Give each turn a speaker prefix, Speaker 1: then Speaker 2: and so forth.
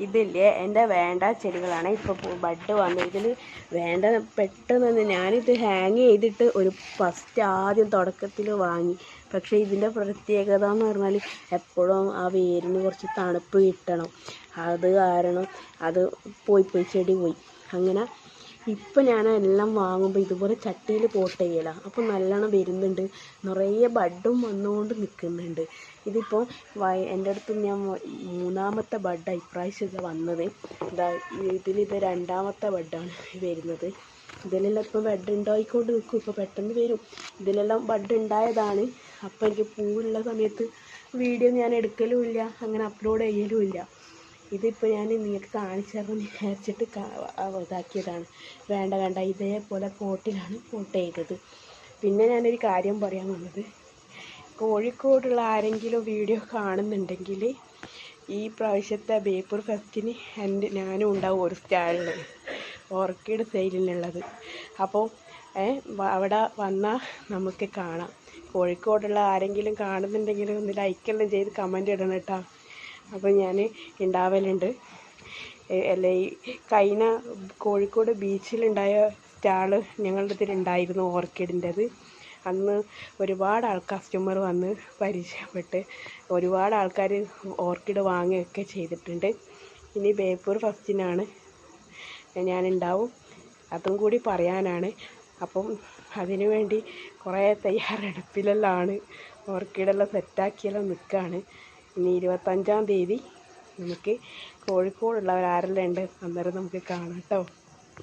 Speaker 1: ഇതില്ലേ എൻ്റെ വേണ്ട ചെടികളാണ്. ഇപ്പോൾ ബഡ് വന്നു. ഇതിൽ വേണ്ട പെട്ടെന്ന് ഞാനിത് ഹാങ് ചെയ്തിട്ട് ഒരു ഫസ്റ്റ് ആദ്യം തുടക്കത്തിൽ വാങ്ങി. പക്ഷേ ഇതിൻ്റെ പ്രത്യേകത എന്ന് പറഞ്ഞാൽ എപ്പോഴും ആ വേരിന് കുറച്ച് തണുപ്പ് കിട്ടണം. അത് കാരണം അത് പോയി ചെടി പോയി. അങ്ങനെ ഇപ്പം ഞാൻ എല്ലാം വാങ്ങുമ്പോൾ ഇതുപോലെ ചട്ടിയിൽ പോട്ട് ചെയ്യലാണ്. അപ്പോൾ നല്ലോണം വരുന്നുണ്ട്, നിറയെ ബഡും വന്നുകൊണ്ട് നിൽക്കുന്നുണ്ട്. ഇതിപ്പോൾ എൻ്റെ അടുത്ത് ഞാൻ 3ാമത്തെ ബഡാണ് ഇപ്രാവശ്യം ഇത് വന്നത്. ഇതിലിത് 2ാമത്തെ ബഡാണ് വരുന്നത്. ഇതിലെല്ലാം ഇപ്പം ബഡ് ഉണ്ടായിക്കൊണ്ട് നിൽക്കും. ഇപ്പോൾ പെട്ടെന്ന് വരും. ഇതിലെല്ലാം ബഡ് ഉണ്ടായതാണ്. അപ്പോൾ എനിക്ക് പൂവുള്ള സമയത്ത് വീഡിയോ ഞാൻ എടുക്കലുമില്ല, അങ്ങനെ അപ്ലോഡ് ചെയ്യലുമില്ല. ഇതിപ്പോൾ ഞാൻ നിങ്ങൾക്ക് കാണിച്ചു തരണം വിചാരിച്ചിട്ട് ഇതാക്കിയതാണ്. വേണ്ട ഇതേപോലെ പോട്ടിലാണ് പോട്ട് ചെയ്തത്. പിന്നെ ഞാനൊരു കാര്യം പറയാൻ വന്നത്, കോഴിക്കോടുള്ള ആരെങ്കിലും വീഡിയോ കാണുന്നുണ്ടെങ്കിൽ ഈ പ്രാവശ്യത്തെ ബേപ്പൂർ ഫെസ്റ്റിന് ഞാനും ഉണ്ടാവും ഒരു സ്റ്റാളിൽ, ഓർക്കിഡ് സെയിലിനുള്ളത്. അപ്പോൾ അവിടെ വന്നാൽ നമുക്ക് കാണാം. കോഴിക്കോടുള്ള ആരെങ്കിലും കാണുന്നുണ്ടെങ്കിൽ ഒന്ന് ലൈക്കെല്ലാം ചെയ്ത് കമൻറ്റ് ഇടണം കേട്ടോ. അപ്പോൾ ഞാൻ ഉണ്ടാവലുണ്ട്. അല്ല, ഈ കഴിഞ്ഞ കോഴിക്കോട് ബീച്ചിലുണ്ടായ സ്റ്റാള് ഞങ്ങളുടെ ഇതിലുണ്ടായിരുന്നു, ഓർക്കിഡിൻ്റെത്. അന്ന് ഒരുപാട് കസ്റ്റമർ വന്ന് പരിചയപ്പെട്ട് ഒരുപാട് ആൾക്കാർ ഓർക്കിഡ് വാങ്ങുകയൊക്കെ ചെയ്തിട്ടുണ്ട്. ഇനി ബേപ്പൂർ ഫെസ്റ്റിനാണ് ഞാനുണ്ടാവും, അതും കൂടി പറയാനാണ്. അപ്പം അതിനു വേണ്ടി കുറേ തയ്യാറെടുപ്പിലെല്ലാം ഓർക്കിഡെല്ലാം സെറ്റാക്കിയെല്ലാം നിൽക്കുകയാണ്. ഇനി 25-ാം തീയതി നമുക്ക് കോഴിക്കോടുള്ളവരാരെല്ലാം ഉണ്ട്, അന്നേരം നമുക്ക് കാണാം കേട്ടോ.